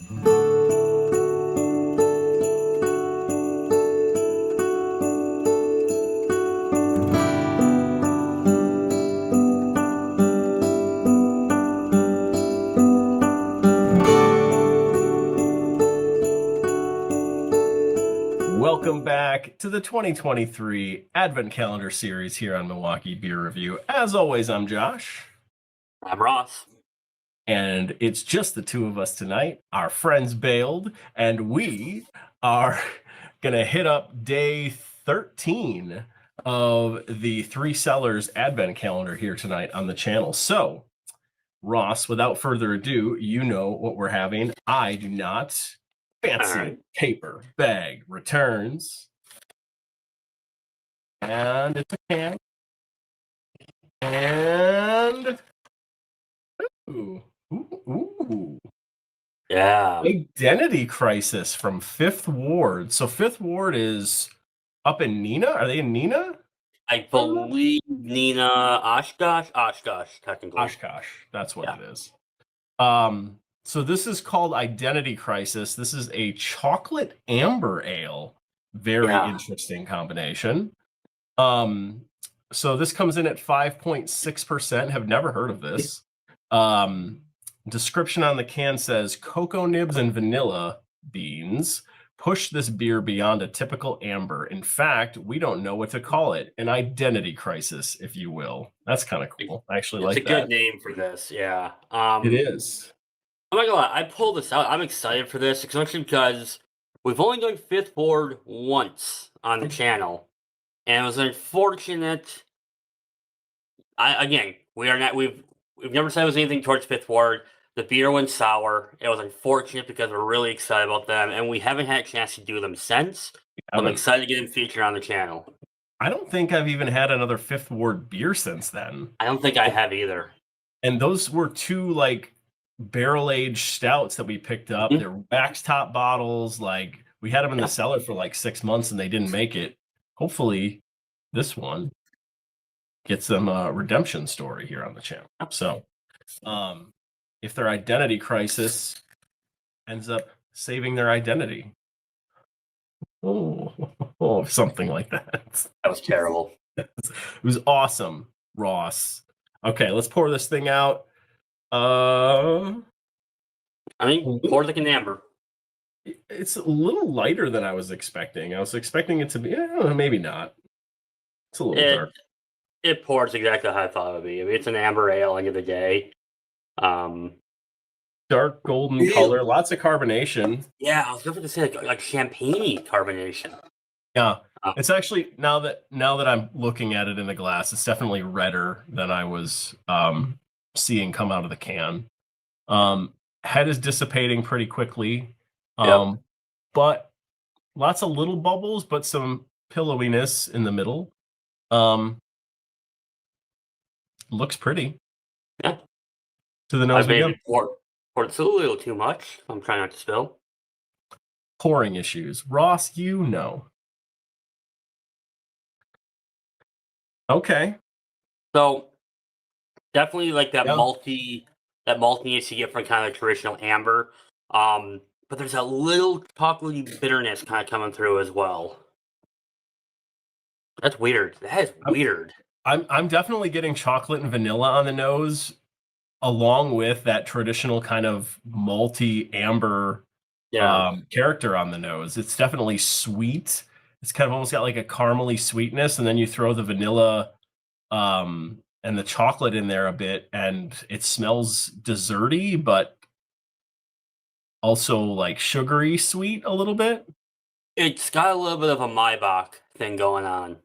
Welcome back to the 2023 Advent Calendar series here on MKE Beer Review. As always, I'm Josh. I'm Ross. And it's just the two of us tonight. Our friends bailed, and we are going to hit up day 13 of the Three Cellars Advent Calendar here tonight on the channel. So, Ross, without further ado, you know what we're having. I do not. Fancy paper bag returns. And it's a can. And ooh. Yeah. Identity Crisis from Fifth Ward. So Fifth Ward is up in Nina? Are they in Nina? I believe Nina Oshkosh, technically. Oshkosh. That's what it is. So this is called Identity Crisis. This is a chocolate amber ale. Very interesting combination. So this comes in at 5.6%. Have never heard of this. Description on the can says cocoa nibs and vanilla beans push this beer beyond a typical amber. In fact, we don't know what to call it. An identity crisis, if you will. That's kind of cool. I actually like that. It's a good name for this, yeah. It is. I'm not gonna lie, I pulled this out. I'm excited for this, especially because we've only done Fifth Ward once on the channel. And it was unfortunate. We've never said it was anything towards Fifth Ward. The beer went sour. It was unfortunate because we're really excited about them, and we haven't had a chance to do them since. I'm excited to get them featured on the channel. I don't think I've even had another Fifth Ward beer since then. I don't think I have either. And those were two like barrel-aged stouts that we picked up. They're max top bottles. Like we had them in the cellar for like 6 months and they didn't make it. Hopefully this one gets them a redemption story here on the channel. So if their identity crisis ends up saving their identity. Oh, something like that. That was terrible. It was awesome, Ross. Okay, let's pour this thing out. I mean, pour like an amber. It's a little lighter than I was expecting. I was expecting it to be, maybe not. It's a little dark. It pours exactly how I thought it would be. I mean, it's an amber ale end of the day. Dark golden color, lots of carbonation. Yeah, I was going to say like champagne-y carbonation. Yeah, it's actually now that I'm looking at it in the glass, it's definitely redder than I was seeing come out of the can. Head is dissipating pretty quickly, but lots of little bubbles, but some pillowiness in the middle. Looks pretty. Yeah. To the nose. Maybe poured a little too much. I'm trying not to spill. Pouring issues, Ross. You know. Okay. So definitely like that maltiness you get from kind of traditional amber. But there's a little chocolatey bitterness kind of coming through as well. That's weird. That is weird. I'm definitely getting chocolate and vanilla on the nose, along with that traditional kind of malty amber character on the nose. It's definitely sweet. It's kind of almost got like a caramely sweetness, and then you throw the vanilla and the chocolate in there a bit, and it smells desserty, but also like sugary sweet a little bit. It's got a little bit of a Maibach thing going on.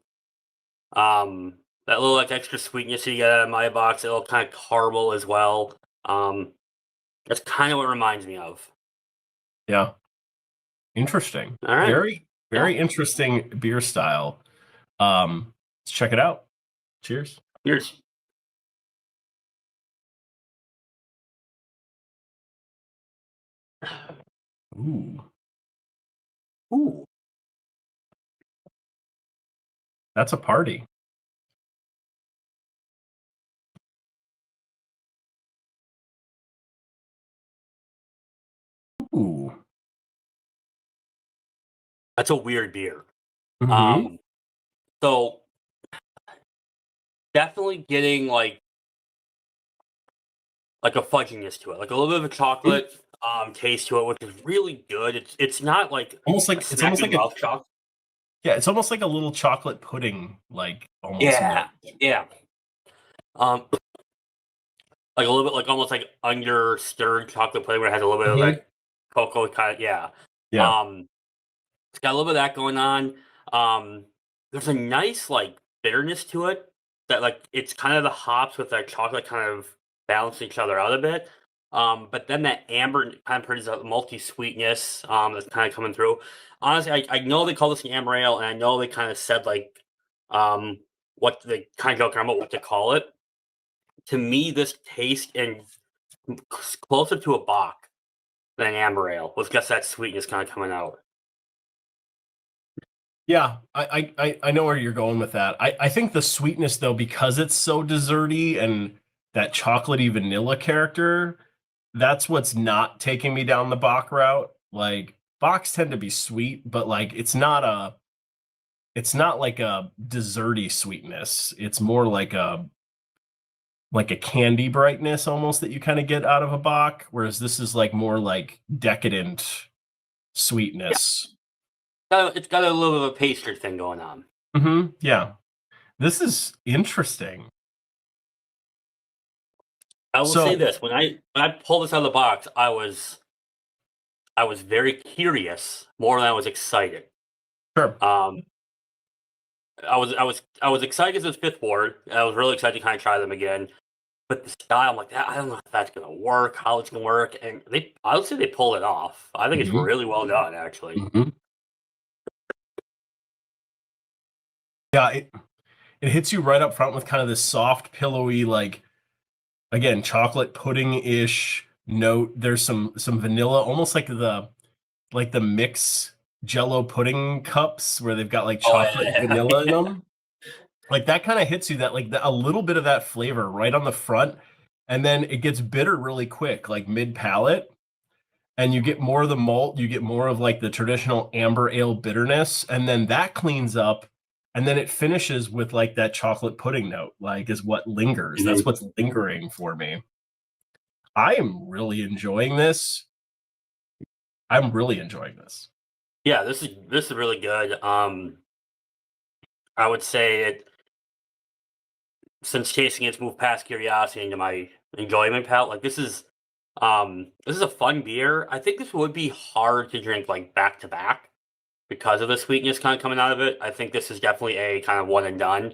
That little like extra sweetness you get out of Maibach, a little kind of caramel as well. That's kind of what it reminds me of. Yeah. Interesting. All right. Very interesting beer style. Let's check it out. Cheers. Cheers. Ooh. That's a party. Ooh. That's a weird beer. Mm-hmm. So definitely getting like a fudginess to it, like a little bit of a chocolate taste to it, which is really good. It's not like a It's almost smack like in the mouth chocolate. yeah, it's almost like a little chocolate pudding, like almost note. Yeah, yeah. Um, like a little bit, like almost like under stirred chocolate pudding, where it has a little bit of Mm-hmm. that cocoa kind of, yeah. Yeah. Um, it's got a little bit of that going on. Um, there's a nice like bitterness to it that like it's kind of the hops with that chocolate kind of balance each other out a bit. But then that amber kind of produces a multi sweetness that's kind of coming through. Honestly, I know they call this an amber ale, and I know they kind of said like um what they kind of joke around about what to call it. To me, this tastes and closer to a Bach than amber ale, with just that sweetness kind of coming out. Yeah, I know where you're going with that. I think the sweetness though, because it's so desserty and that chocolatey vanilla character, that's what's not taking me down the Bach route. Like Bachs tend to be sweet, but like it's not like a desserty sweetness. It's more like a candy brightness almost that you kind of get out of a Bach, whereas this is like more like decadent Yeah, sweetness. it's got a little bit of a pastry thing going on. Yeah. This is interesting. I will say So, this: when I pulled this out of the box, I was very curious more than I was excited. sure. Um, I was excited because it's Fifth Ward. I was really excited to kind of try them again. But the style, I'm like, I don't know if that's gonna work, how it's gonna work, and they, I would say they pulled it off. I think it's Mhm, really well done, actually. mhm. Yeah, it hits you right up front with kind of this soft, pillowy, like again, chocolate pudding-ish note. There's some vanilla, almost like the mix Jello pudding cups where they've got like Oh chocolate and yeah, vanilla in yeah. them. Like that kind of hits you that like a little bit of that flavor right on the front, and then it gets bitter really quick, like mid palate, and you get more of the malt, you get more of like the traditional amber ale bitterness, and then that cleans up, and then it finishes with like that chocolate pudding note, like is what lingers. That's Mhm. what's lingering for me. I am really enjoying this. I'm really enjoying this. Yeah, this is really good. I would say it, since chasing it's moved past curiosity into my enjoyment palette. Like this is a fun beer. I think this would be hard to drink like back to back because of the sweetness kind of coming out of it. I think this is definitely a kind of one and done.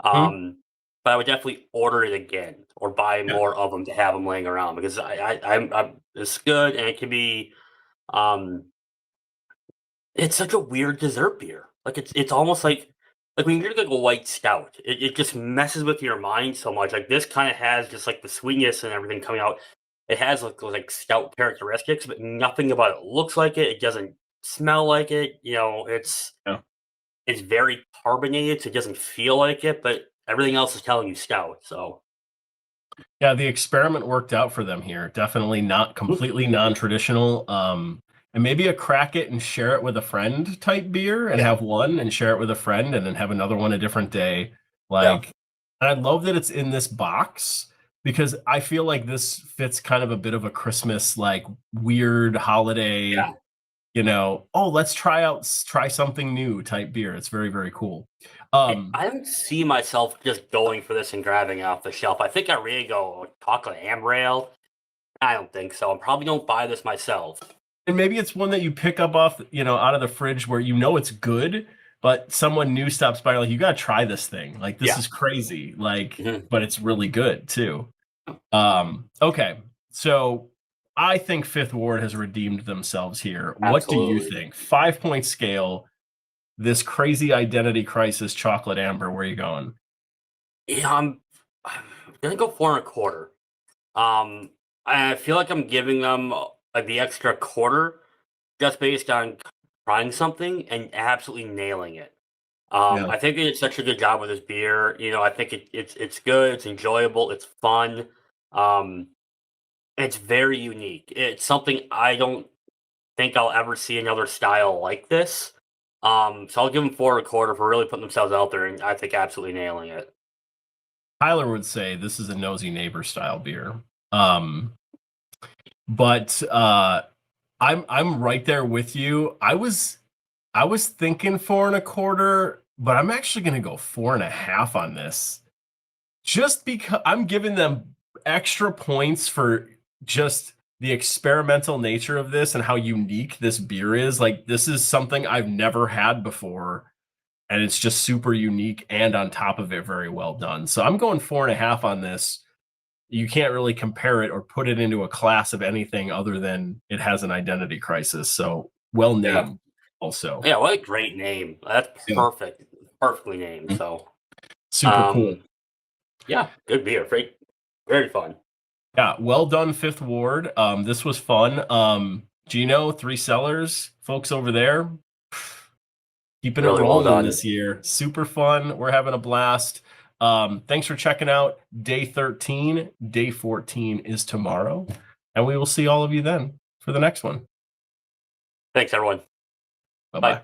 Hmm? Um, but I would definitely order it again or buy Yeah. more of them to have them laying around because I'm it's good, and it can be um it's such a weird dessert beer. Like it's almost like when you drink like a white stout, it just messes with your mind so much. Like this kind of has just like the sweetness and everything coming out. It has like those like stout characteristics, but nothing about it looks like it. It doesn't smell like it. You know, Yeah. it's very carbonated, so it doesn't feel like it, but everything else is telling you stout. So Yeah, the experiment worked out for them here. Definitely not completely non-traditional. And maybe a crack it and share it with a friend type beer and yeah, have one and share it with a friend and then have another one a different day. yeah, Like, and I love that it's in this box because I feel like this fits kind of a bit of a Christmas, like weird holiday, yeah. oh, let's try something new type beer. It's very, very cool. Um, I don't see myself just going for this and grabbing it off the shelf. I think I really go chocolate amber ale. I don't think so. I probably don't buy this myself. And maybe it's one that you pick up off, out of the fridge where it's good, but someone new stops by, like, you gotta try this thing. Like, this Yeah, is crazy. Like, mhm, but it's really good too. Okay. So I think Fifth Ward has redeemed themselves here. What do you absolutely. think? 5-point scale, this crazy identity crisis chocolate amber, where are you going? Yeah, I'm gonna go 4 and a quarter. Um, I feel like I'm giving them like the extra quarter just based on trying something and absolutely nailing it. Yeah. I think they did such a good job with this beer. You know, I think it's good, it's enjoyable, it's fun. Um, it's very unique. It's something I don't think I'll ever see another style like this. So I'll give them 4.25 for really putting themselves out there, and I think absolutely nailing it. Tyler would say this is a nosy neighbor style beer. But I'm right there with you. I was thinking 4.25, but I'm actually gonna go 4.5 on this. Just because I'm giving them extra points for just the experimental nature of this and how unique this beer is. Like, this is something I've never had before, and it's just super unique, and on top of it, very well done. So I'm going 4.5 on this. You can't really compare it or put it into a class of anything other than it has an identity crisis. So well named, also. Yeah, what a great name. That's perfect. Perfectly named. So super cool. Yeah, good beer. Very fun. Yeah, well done, Fifth Ward. This was fun. Gino, Three Cellars, folks over there, keeping Really it well rolling done. this year. Super fun. We're having a blast. Thanks for checking out day 13. Day 14 is tomorrow, and we will see all of you then for the next one. Thanks, everyone. Bye-bye.